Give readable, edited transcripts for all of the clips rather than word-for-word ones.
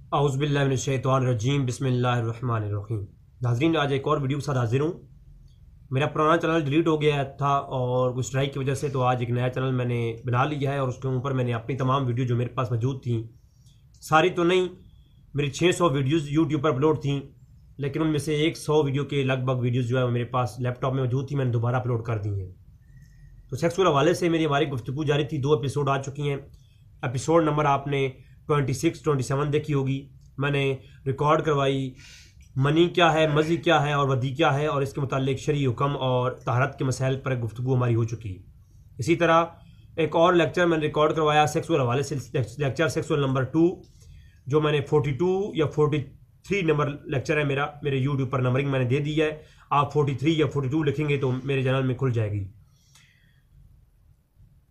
औज़ुबिल्लाहिमिनश्शैतानिर्रजीम बिस्मिल्लाहिर्रहमानिर्रहीम। नाज़रीन, आज एक और वीडियो के साथ हाजिर हूँ। मेरा पुराना चैनल डिलीट हो गया था और कुछ स्ट्राइक की वजह से, तो आज एक नया चैनल मैंने बना लिया है और उसके ऊपर मैंने अपनी तमाम वीडियो जो मेरे पास मौजूद थी, सारी तो नहीं, मेरी 600 वीडियोज़ यूट्यूब पर अपलोड थी, लेकिन उनमें से 100 वीडियो के लगभग वीडियोज़ जो है मेरे पास लैपटॉप में मौजूद थी, मैंने दोबारा अपलोड कर दी हैं। तो सेक्सुअल हवाले से हमारी गुफ्तगू जारी थी। 2 एपिसोड आ चुकी हैं। एपिसोड नंबर आपने 26, 27 देखी होगी। मैंने रिकॉर्ड करवाई मनी क्या है, मज़ी क्या है और वदी क्या है, और इसके मुतालिक शरई हुक्म और तहारत के मसाइल पर गुफ्तगू हमारी हो चुकी। इसी तरह एक और लेक्चर मैंने रिकॉर्ड करवाया सेक्सुअल हवाले से, लेक्चर सेक्सुअल नंबर 2, जो मैंने 42 या 43 नंबर लेक्चर है मेरे यूट्यूब पर नंबरिंग मैंने दे दी है। आप 43 या 42 लिखेंगे तो मेरे चैनल में खुल जाएगी।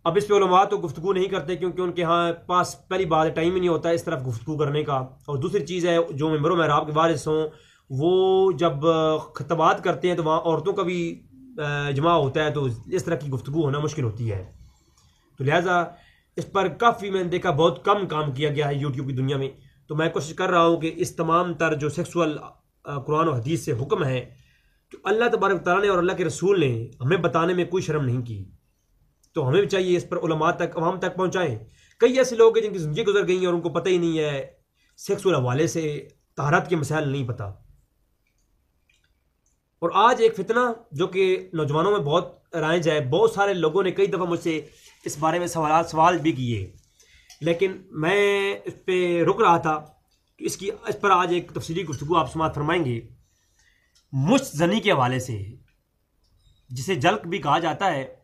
अब इस पे उलमा तो गुफ्तगू नहीं करते, क्योंकि उनके यहाँ पास पहली बात टाइम ही नहीं होता इस तरफ गुफ्तगू करने का, और दूसरी चीज़ है जो मेंबरों महराब के वारिस हों, वो जब खतबात करते हैं तो वहाँ औरतों का भी जमा होता है, तो इस तरह की गुफ्तगू होना मुश्किल होती है। तो लिहाजा इस पर काफ़ी मैंने देखा बहुत कम काम किया गया है यूट्यूब की दुनिया में। तो मैं कोशिश कर रहा हूँ कि इस तमाम तर जो सेक्सुअल कुरान और हदीस से हुक्म है, तो अल्लाह तबारक तआला ने और अल्लाह के रसूल ने हमें बताने में कोई शर्म नहीं की, तो हमें भी चाहिए इस पर उलमा तक, अवाम तक पहुंचाएं। कई ऐसे लोग हैं जिनकी ज़िंदगी गुजर गई है और उनको पता ही नहीं है, सेक्सुअल हवाले से तहारत के मसाइल नहीं पता। और आज एक फितना जो कि नौजवानों में बहुत राइज है, बहुत सारे लोगों ने कई दफ़ा मुझसे इस बारे में सवाल भी किए, लेकिन मैं इस पर रुक रहा था कि इस पर आज एक तफसीली गुफ्तगू आप समाअत फरमाएंगे। मुश्तज़नी के हवाले से, जिसे जल्क भी कहा जाता है,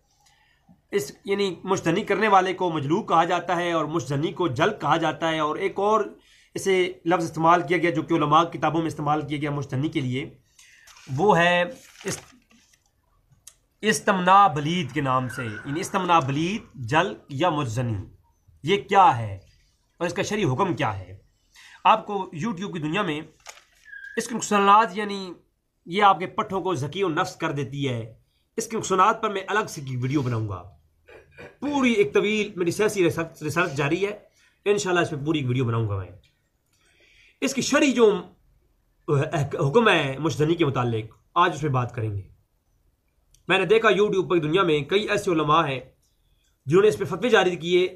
इस यानी मुश्तनी करने वाले को मजलूब कहा जाता है और मुश्तनी को जल्क कहा जाता है, और एक और इसे लफ्ज़ इस्तेमाल किया गया जो कि उलमा किताबों में इस्तेमाल किया गया मुश्तनी के लिए, वो है इस्तमना बलीद के नाम से। यानी इस्तमना बलीद, जल्क या मुश्तनी, ये क्या है और इसका शरई हुक्म क्या है। आपको यूट्यूब की दुनिया में इसके नुकसानात, यानी ये आपके पट्ठों को ज़की और नफ्स कर देती है, इसके नुकसानात पर मैं अलग से वीडियो बनाऊंगा। पूरी एक तवील मेरी सियासी रिसर्च जारी है, इंशाल्लाह इस पर पूरी एक वीडियो बनाऊंगा मैं। इसकी शरई जो हुक्म है मुश्तनी के मुतालिक, आज उस पर बात करेंगे। मैंने देखा यूट्यूब पर दुनिया में कई ऐसे उलमा हैं जिन्होंने इस पर फतवे जारी किए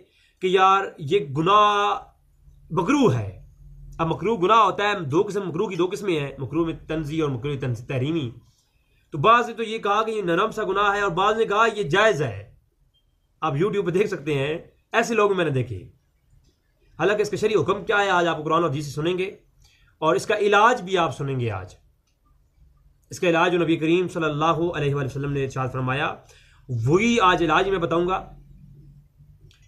कि यार ये गुनाह मकरूह है। अब मकरूह गुनाह होता है, मकरूह की दो किस्में हैं, मकरूह में तंजी और मकरूह तहरीमी। तो बाज़ ने तो ये कहा कि ये नरम सा गुनाह है और बाज़ ने कहा ये जायज़ है। आप यूट्यूब पे देख सकते हैं, ऐसे लोग मैंने देखे। हालांकि इसका शरई हुक्म क्या है आज आप कुरान और हदीस से सुनेंगे, और इसका इलाज भी आप सुनेंगे। आज इसका इलाज जो नबी करीम सल्लल्लाहु अलैहि वसल्लम ने इरशाद फरमाया, वही आज इलाज मैं बताऊंगा।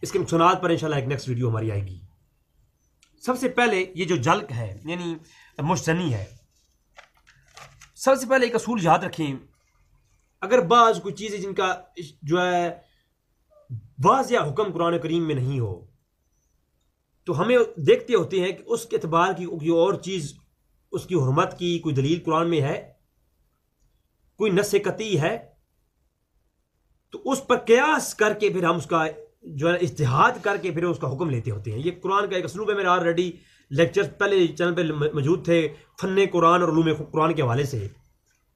इसके नुकसानात पर इंशाल्लाह एक नेक्स्ट वीडियो हमारी आएगी। सबसे पहले ये जो जल्क है यानी मुश्तनी है, सबसे पहले एक असूल याद रखें। अगर बाज कोई चीज़ें जिनका जो है वाज़िया हुक्म कुरान करीम में नहीं हो, तो हमें देखते होते हैं कि उसके एतबार की कोई और चीज़, उसकी हुर्मत की कोई दलील कुरान में है, कोई नस्से कती है, तो उस पर कयास करके फिर हम उसका जो है इज्तिहाद करके फिर उसका हुक्म लेते होते हैं। ये कुरान का एक असलूब है। मेरा ऑलरेडी लेक्चर पहले चैनल पर मौजूद थे फ़न्ने कुरान और उलूम कुरान के हवाले से,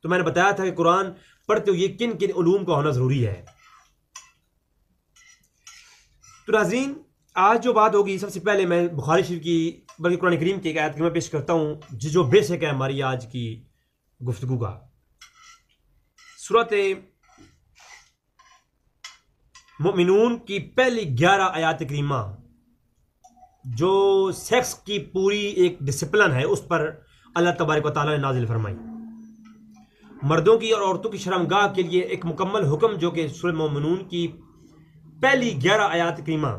तो मैंने बताया था कि कुरान पढ़ते हुए किन किन उलूम का होना ज़रूरी है। तो नाज़रीन, आज जो बात होगी, सबसे पहले मैं बुखारी शरीफ की, बल्कि कुरान करीम की एक आयत मैं पेश करता हूँ जो बेसिक है हमारी आज की गुफ्तगू का। सूरत मोमिनून की पहली 11 आयत करीमा, जो सेक्स की पूरी एक डिसिप्लिन है, उस पर अल्लाह तबारक व तआला ने नाजिल फरमाई। मर्दों की और औरतों की शर्मगाह के लिए एक मुकम्मल हुक्म जो कि सूरह मोमिनून की पहली 11 आयत करीमा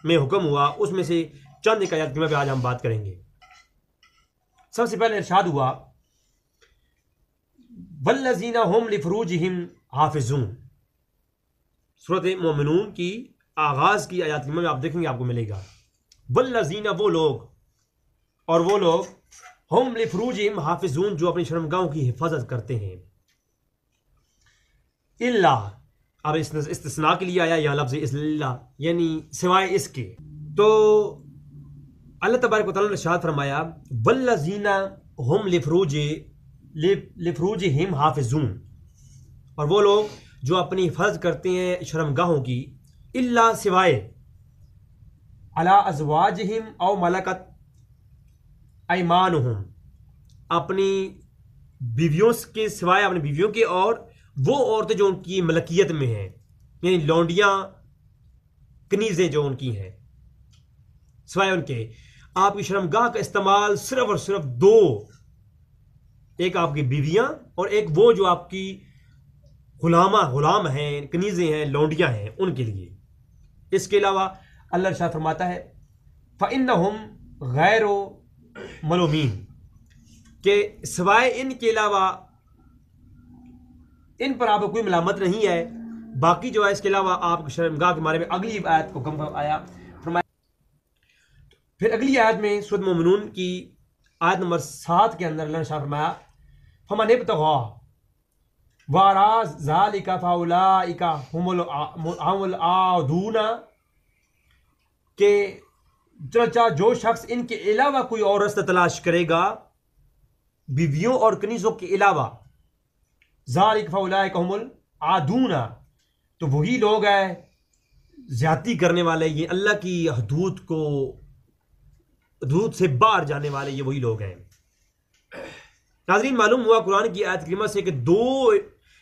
में हुक्म हुआ, उसमें से चंद एक आयत करीमा पे आज हम बात करेंगे। सबसे पहले इरशाद हुआ, वल्लज़ीना हुम लिफुरूजिहिम हाफिज़ून। सूरत मोमिनून की आगाज की आयत में आप देखेंगे, आपको मिलेगा वल्लज़ीना, वो लोग, और वो लोग हुम लिफुरूजिहिम हाफिज़ून, जो अपनी शर्मगाहों की हिफाजत करते हैं। इल्ला, अब इस्तिस्ना के लिए आया यह लफ्ज़ इल्ला, यानी सिवाय इसके। तो अल्लाह तबारक व तआला ने इरशाद फरमाया वल्लज़ीना हुम लिफ्रूजिहिम हाफिज़ून, और वो लोग जो अपनी हिफाजत करते हैं शर्मगाहों की, इल्ला सिवाय अला अज़वाजिहिम औ मलकत अयमानुहुम, अपनी बीवियों के सिवाय, अपनी बीवियों के और वो औरतें जो उनकी मलकियत में हैं, यानी लौंडियाँ कनीज़ें जो उनकी हैं, सिवाय उनके आपकी शर्मगाह का इस्तेमाल सिर्फ और सिर्फ दो, एक आपकी बीवियां और एक वो जो आपकी गुलाम हैं, कनीज़ें हैं, लौंडियां हैं, उनके लिए। इसके अलावा अल्लाह इरशाद फरमाता है फ़इन्नहुम गैरो मलूमीन, के सिवाय इनके अलावा इन पर आपको कोई मलामत नहीं है। बाकी जो है इसके अलावा आप शर्मगाह के बारे में अगली आयत को कम आया फरमाया। फिर अगली आयत में सूरह मोमिनून की आयत नंबर 7 के अंदर अल्लाह ने फरमाया फमन इब्तगा वरा ज़ालिका फउलाइका हुमुल आदूना, के चर्चा जो शख्स इनके अलावा कोई और रास्ता तलाश करेगा बीवियों और कनीज़ों के अलावा, ज़ालिका फउलाइका हुमुल आदूना, तो वही लोग हैं ज्यादती करने वाले, ये अल्लाह की हदूद से बाहर जाने वाले, ये वही लोग हैं। नाज़रीन, मालूम हुआ कुरान की आयत करीमा से कि दो,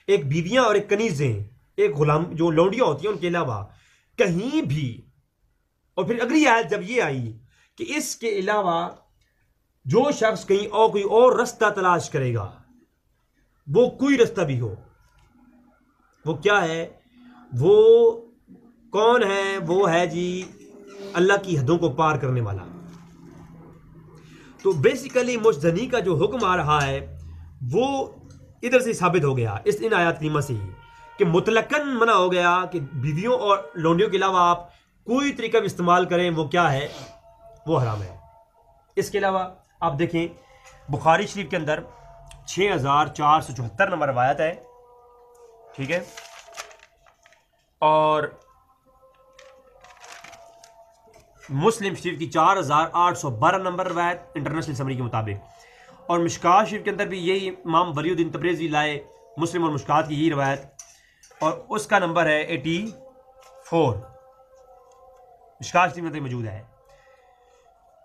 एक बीवियां और एक कनीज़ें, एक गुलाम जो लौंडियां होती हैं उनके अलावा कहीं भी, और फिर अगली आयत जब ये आई कि इसके अलावा जो शख्स कहीं और कोई और रास्ता तलाश करेगा, वो कोई रास्ता भी हो, वो क्या है, वो कौन है, वो है जी अल्लाह की हदों को पार करने वाला। तो बेसिकली मुजजनी का जो हुक्म आ रहा है वो इधर से साबित हो गया, इस इन आयत करीमा से ही, कि मुतलकन मना हो गया कि बीवियों और लौंडियों के अलावा आप कोई तरीका भी इस्तेमाल करें, वो क्या है, वो हराम है। इसके अलावा आप देखें बुखारी शरीफ के अंदर 6474 नंबर रवायत है, ठीक है, और मुस्लिम शरीफ की 4812 नंबर रवायत इंटरनेशनल समरी के मुताबिक, और मिशकात शरीफ के अंदर भी यही इमाम वलीउद्दीन तबरेज़ी लाए मुस्लिम और मिशकात की यही रवायत, और उसका नंबर है 84, मिशकात शरीफ में मौजूद है।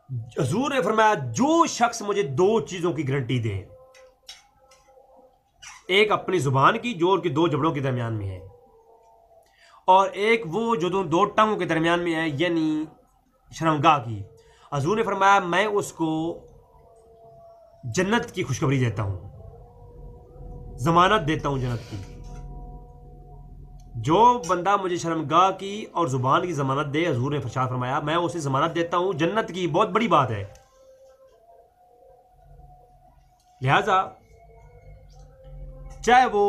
हुजूर ने फरमाया जो शख्स मुझे दो चीज़ों की गारंटी दे, एक अपनी जुबान की जो उनके दो जबड़ों के दरमियान में है, और एक वो जो दो टांगों के दरमियान में है, यानी शर्मगाह की, हुजूर ने फरमाया मैं उसको जन्नत की खुशखबरी देता हूं, जमानत देता हूं जन्नत की। जो बंदा मुझे शर्मगाह की और जुबान की जमानत दे, हुजूर ने फरमाया मैं उसे जमानत देता हूं जन्नत की। बहुत बड़ी बात है। लिहाजा चाहे वो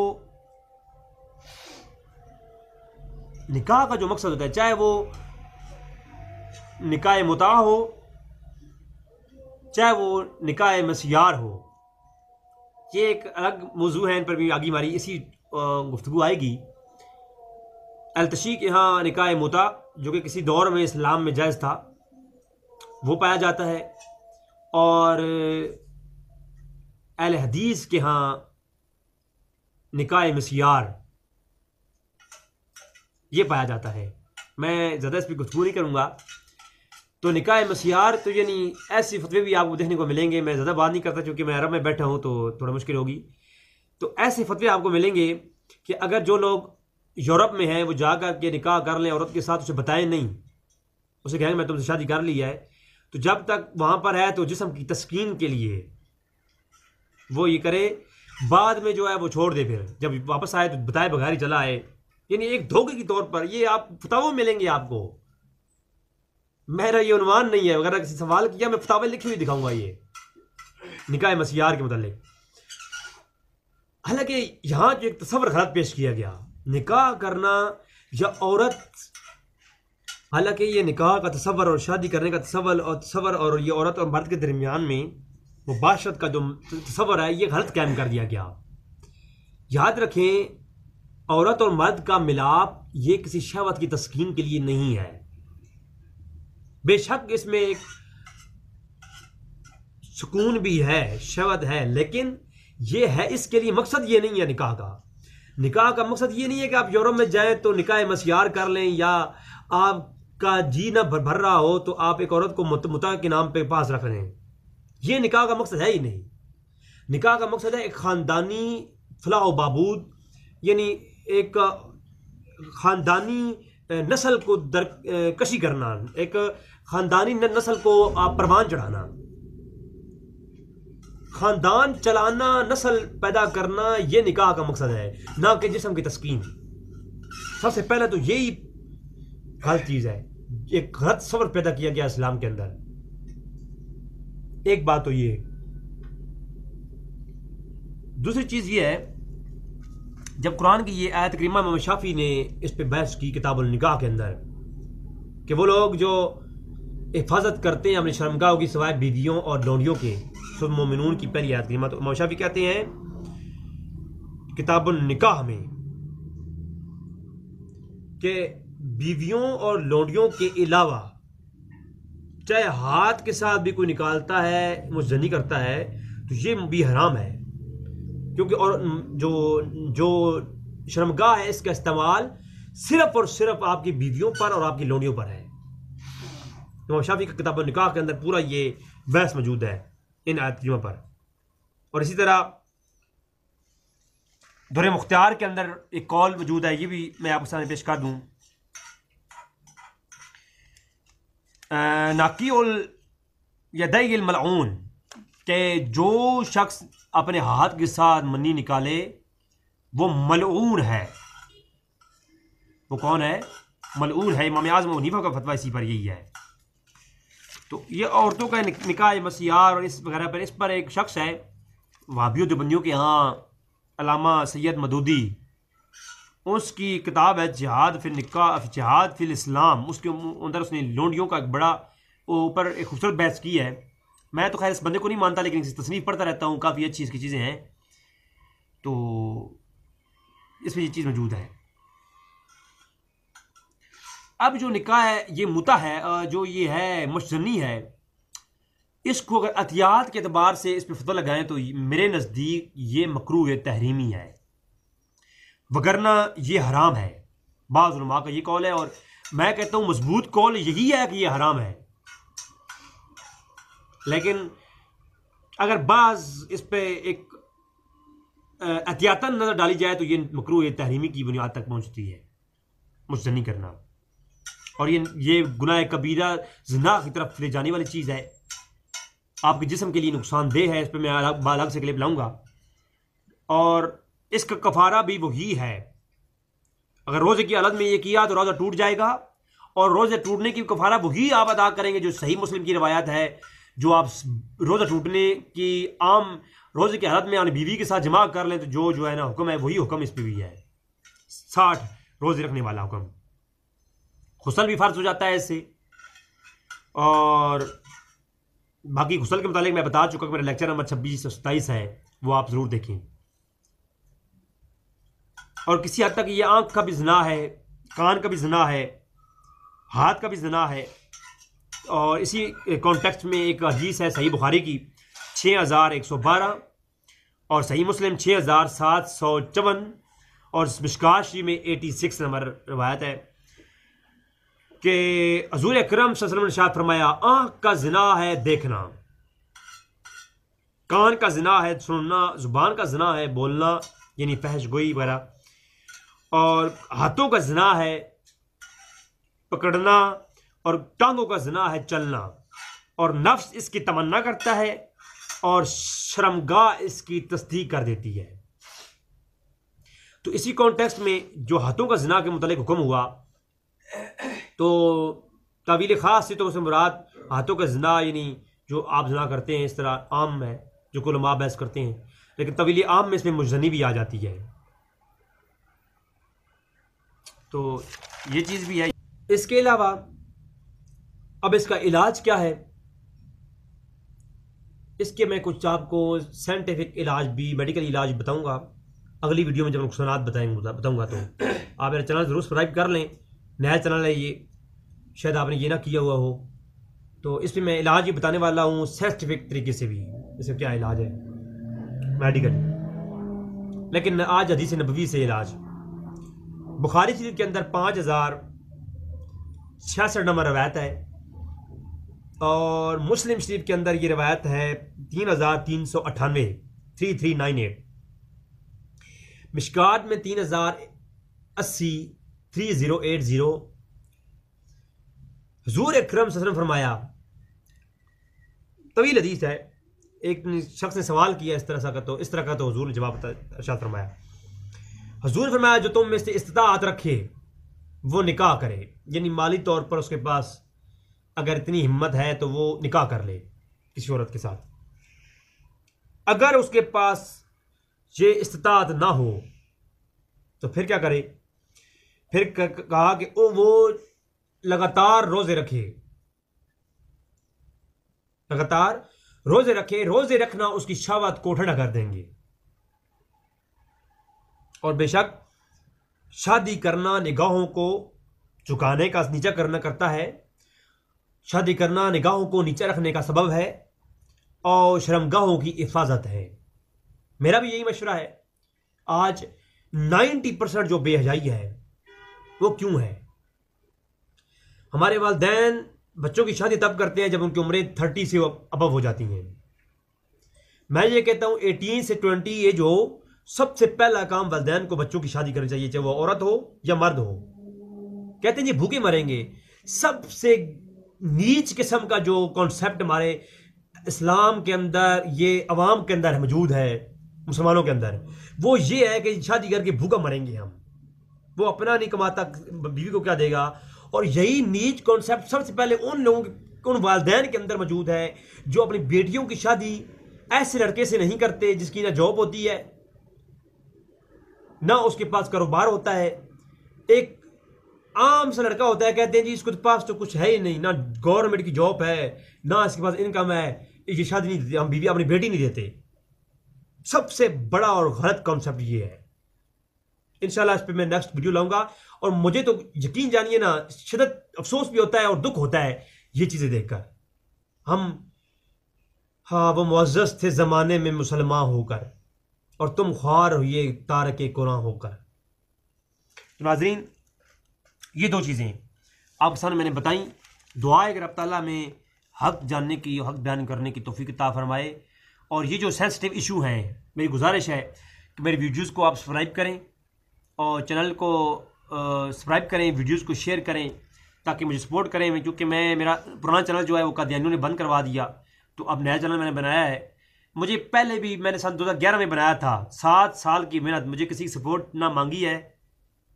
निकाह का जो मकसद होता है, चाहे वो निकाह मुता हो, चाहे वो निकाह मसियार हो, ये एक अलग मौजू है, इन पर भी आगे हमारी इसी गुफ्तगू आएगी। अलतशी के यहाँ निकाह मुता जो कि किसी दौर में इस्लाम में जायज़ था, वो पाया जाता है, और अहले हदीस के यहाँ निकाह मसियार ये पाया जाता है। मैं ज़्यादा इस पर गुफ्तगू नहीं करूँगा। तो निकाह मसियार तो यानी ऐसे फतवे भी आपको देखने को मिलेंगे। मैं ज़्यादा बात नहीं करता क्योंकि मैं अरब में बैठा हूँ तो थोड़ा मुश्किल होगी। तो ऐसे फतवे आपको मिलेंगे कि अगर जो लोग यूरोप में हैं वो जाकर के निकाह कर लें औरत के साथ, उसे बताएं नहीं, उसे कहेंगे मैं तुमसे शादी कर ली है, तो जब तक वहाँ पर है तो जिस्म की तस्कीन के लिए वो ये करे, बाद में जो है वो छोड़ दे, फिर जब वापस आए तो बताए बगैर ही चला आए, यानी एक धोखे के तौर पर। ये आप फतावे मिलेंगे आपको, मेरा ये उन्वान नहीं है। अगर किसी सवाल किया मैं फतावे लिखे हुए दिखाऊंगा ये निकाह मसियार के मुतालिक। हालांकि यहाँ जो एक तस्वर गलत पेश किया गया, निकाह करना या औरत, हालांकि ये निकाह का तस्वर और शादी करने का तस्वर और ये औरत और मर्द के दरमियान में मुबाशरत का जो तस्वर है ये गलत कायम कर दिया गया। याद रखें, औरत और मर्द का मिलाप ये किसी शहवत की तस्कीन के लिए नहीं है। बेशक इसमें एक सुकून भी है, शहवत है, लेकिन ये है, इसके लिए मकसद ये नहीं है निकाह का। निकाह का मकसद ये नहीं है कि आप यूरोप में जाएं तो निकाह मस्यार कर लें, या आपका जी ना भर रहा हो तो आप एक औरत को मुता के नाम पे पास रख लें। ये निकाह का मकसद है ही नहीं। निकाह का मकसद है एक ख़ानदानी फलाह बहबूद, यानी एक ख़ानदानी नस्ल को कशी करना, एक ख़ानदानी नस्ल को आप परवान चढ़ाना, ख़ानदान चलाना, नस्ल पैदा करना, यह निकाह का मकसद है, ना कि जिस्म की तस्कीन। सबसे पहले तो यही गलत चीज़ है, एक गलत सब्र पैदा किया गया इस्लाम के अंदर। एक बात तो ये। दूसरी चीज़ ये है, जब कुरान की ये आयत करीमा इमाम शाफी ने इस पे बहस की किताबुल निकाह के अंदर, कि वो लोग जो हिफाजत करते हैं अपनी शर्मगाहों की सिवाय बीवियों और लौंडियों के, सूरह मोमिनून की पहली आयत करीमा, तो इमाम शाफी कहते हैं किताबुल निकाह में कि बीवियों और लौंडियों के अलावा चाहे हाथ के साथ भी कोई निकालता है, मुजनी करता है, तो ये भी हराम है, क्योंकि और जो शर्मगाह है इसका इस्तेमाल सिर्फ और सिर्फ आपकी बीवियों पर और आपकी लौंडियों पर है। इमाम शाफी का किताब निकाह के अंदर पूरा ये बहस मौजूद है इन आयतों पर। और इसी तरह दुर्र मुख्तार के अंदर एक कौल मौजूद है, ये भी मैं आपके सामने पेश कर दूं। नाकीउल यदैल मलऊन, के जो शख्स अपने हाथ के साथ मनी निकाले वो मलऊन है। वो कौन है? मलऊन है। इमाम आज़म अबू हनीफा का फतवा इसी पर यही है। तो ये औरतों का निकाह मसियार और इस वगैरह पर, इस पर एक शख्स है वहाबियों देवबंदियों के यहाँ, अल्लामा सैयद मदूदी, उसकी किताब है जिहाद फिल निकाह, जिहाद फिल इस्लाम। उसके अंदर उसने लोंडियों का एक बड़ा ऊपर एक खूबसूरत बहस की है। मैं तो खैर इस बंदे को नहीं मानता, लेकिन इसकी तसनीफ पढ़ता रहता हूँ, काफ़ी अच्छी इसकी चीज़ें हैं। तो इसमें ये चीज़ मौजूद है। अब जो निकाह है, ये मुता है, जो ये है मुशजनी है, इसको अगर अतियात के अतबार से इस पर फतवा लगाएं तो मेरे नज़दीक ये मकरूह तहरीमी है, वगरना ये हराम है। बाज़ उलमा का ये कौल है, और मैं कहता हूँ मजबूत कौल यही है कि ये हराम है। लेकिन अगर बाज़ इस पे एक एहतियातन नज़र डाली जाए तो ये मकरूह तहरीमी की बुनियाद तक पहुँचती है, मुशजनी करना। और ये गुनाह कबीरा ज़िना की तरफ ले जाने वाली चीज़ है, आपके जिस्म के लिए नुकसानदेह है। इस पर मैं अलग से क्लिप लाऊंगा। और इसका कफारा भी वही है। अगर रोज़े की हालत में ये किया तो रोज़ा टूट जाएगा, और रोज़े टूटने की कफारा वही आप अदा करेंगे जो सही मुस्लिम की रवायत है, जो आप रोज़ा टूटने की आम रोज़े की हालत में अपनी बीवी के साथ जमा कर लें तो जो है ना हुक्म है, वही हुक्म इस पर भी है। 60 रोज़े रखने वाला हुक्म। गुस्ल भी फ़र्ज हो जाता है इससे। और बाकी गुस्ल के मुतालिक मैं बता चुका कि मेरा लेक्चर नंबर 26 से 27 है, वो आप ज़रूर देखें। और किसी हद तक ये आंख का भी ज़िना है, कान का भी ज़िना है, हाथ का भी ज़िना है। और इसी कॉन्टेक्स्ट में एक हदीस है सही बुखारी की 6112 और सही मुस्लिम 6754 और मिशकात शरीफ में 86 नंबर रवायत है कि हज़ूर अकरम सल्लल्लाहु अलैहि वसल्लम ने इरशाद फरमाया, आँख का ज़िना है देखना, कान का ज़िना है सुनना, ज़ुबान का ज़िना है बोलना यानी फहश गोई वगैरह, और हाथों का ज़िना है पकड़ना, और टांगों का ज़िना है चलना, और नफ्स इसकी तमन्ना करता है और शर्मगाह इसकी तस्दीक कर देती है। तो इसी कॉन्टेक्स्ट में जो हाथों का ज़िना के मुतालिक हुक्म हुआ, तो तावील ख़ास से तो उसमें मुराद हाथों का ज़िना यानी जो आप ज़िना करते हैं, इस तरह आम है जो उलमा बहस करते हैं, लेकिन तावील आम में इसमें मुजनी भी आ जाती है। तो ये चीज़ भी है। इसके अलावा अब इसका इलाज क्या है, इसके मैं कुछ आपको साइंटिफिक इलाज भी, मेडिकल इलाज बताऊंगा अगली वीडियो में जब नुकसानात बताऊंगा। तो आप मेरा चैनल ज़रूर सब्सक्राइब कर लें, नया चैनल है ये, शायद आपने ये ना किया हुआ हो। तो इस पर मैं इलाज ही बताने वाला हूँ साइंटिफिक तरीके से भी, इसका क्या इलाज है मेडिकल। लेकिन आज हदीस नबवी से इलाज। बुखारी शरीफ के अंदर 5066 नंबर रवायत है और मुस्लिम शरीफ के अंदर ये रवायत है 3398 3398। मिशकात में 3080 3080। हुजूर अकरम सल्लल्लाहु अलैहि वसल्लम फरमाया, तवील हदीस है, एक शख्स ने सवाल किया इस तरह का तो हुजूर ने जवाब इरशाद फरमाया। हुजूर फरमाया जो तुम में से इस्तिताअत रखे वो निकाह करे, यानी माली तौर पर उसके पास अगर इतनी हिम्मत है तो वो निकाह कर ले किसी औरत के साथ। अगर उसके पास ये इस्तिताअत ना हो तो फिर क्या करे? फिर कहा कि वो लगातार रोजे रखे, लगातार रोजे रखे। रोजे रखना उसकी शहवत को ठंडा कर देंगे। और बेशक शादी करना निगाहों को झुकाने का, नीचा करना करता है। शादी करना निगाहों को नीचा रखने का सबब है और शर्मगाहों की हिफाजत है। मेरा भी यही मशवरा है। आज 90% जो बेहयाई है वो क्यों है? हमारे वालिदैन बच्चों की शादी तब करते हैं जब उनकी उम्रें 30 से अबव हो जाती हैं। मैं ये कहता हूं 18 से 20 एज हो, सबसे पहला काम वालिदैन को बच्चों की शादी करनी चाहिए, चाहे वो औरत हो या मर्द हो। कहते हैं ये भूखे मरेंगे। सबसे नीच किस्म का जो कॉन्सेप्ट हमारे इस्लाम के अंदर, ये अवाम के अंदर मौजूद है, मुसलमानों के अंदर, वो ये है कि शादी करके भूखा मरेंगे हम। वो अपना नहीं कमाता, बीवी को क्या देगा? और यही नीच कॉन्सेप्ट सबसे पहले उन लोगों के, उन वालिदैन के अंदर मौजूद है जो अपनी बेटियों की शादी ऐसे लड़के से नहीं करते जिसकी ना जॉब होती है ना उसके पास कारोबार होता है। एक आम सा लड़का होता है, कहते हैं जी इसके पास तो कुछ है ही नहीं, ना गवर्नमेंट की जॉब है ना इसके पास इनकम है, ये शादी नहीं देते, हम बीवी अपनी बेटी नहीं देते। सबसे बड़ा और गलत कॉन्सेप्ट ये है। इंशाल्लाह इस पर मैं नेक्स्ट वीडियो लाऊंगा। और मुझे तो यकीन जानिए ना, शिद्दत अफसोस भी होता है और दुख होता है ये चीजें देखकर। हाँ, वो मुअज़्ज़ज़ थे जमाने में मुसलमान होकर और तुम ख्वार हुए तारके कुरान होकर। तो नाज़रीन, ये दो चीज़ें आपके सामने मैंने बताई। दुआ है कि रब ताला में हक जानने की, हक बयान करने की तौफीक अता फरमाए। और ये जो सेंसिटिव इशू हैं, मेरी गुजारिश है कि मेरे वीडियोज़ को आप सब्सक्राइब करें और चैनल को सब्सक्राइब करें, वीडियोज़ को शेयर करें ताकि मुझे सपोर्ट करें। क्योंकि मेरा पुराना चैनल जो है वो कादियानियों ने बंद करवा दिया, तो अब नया चैनल मैंने बनाया है। मुझे पहले भी मैंने सन 2011 में बनाया था। 7 साल की मेहनत, मुझे किसी की सपोर्ट ना मांगी है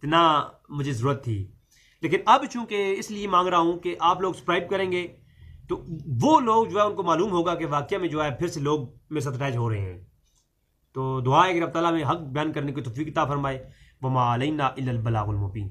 ना मुझे ज़रूरत थी। लेकिन अब चूंकि इसलिए मांग रहा हूं कि आप लोग सब्सक्राइब करेंगे तो वो लोग जो है उनको मालूम होगा कि वाकई में जो है फिर से लोग मेरे साथ अटैच हो रहे हैं। तो दुआ है कि रब ताला में हक बयान करने की तौफीक अता फरमाए। वमा अलैना इल्लल बलागुल मुबीन।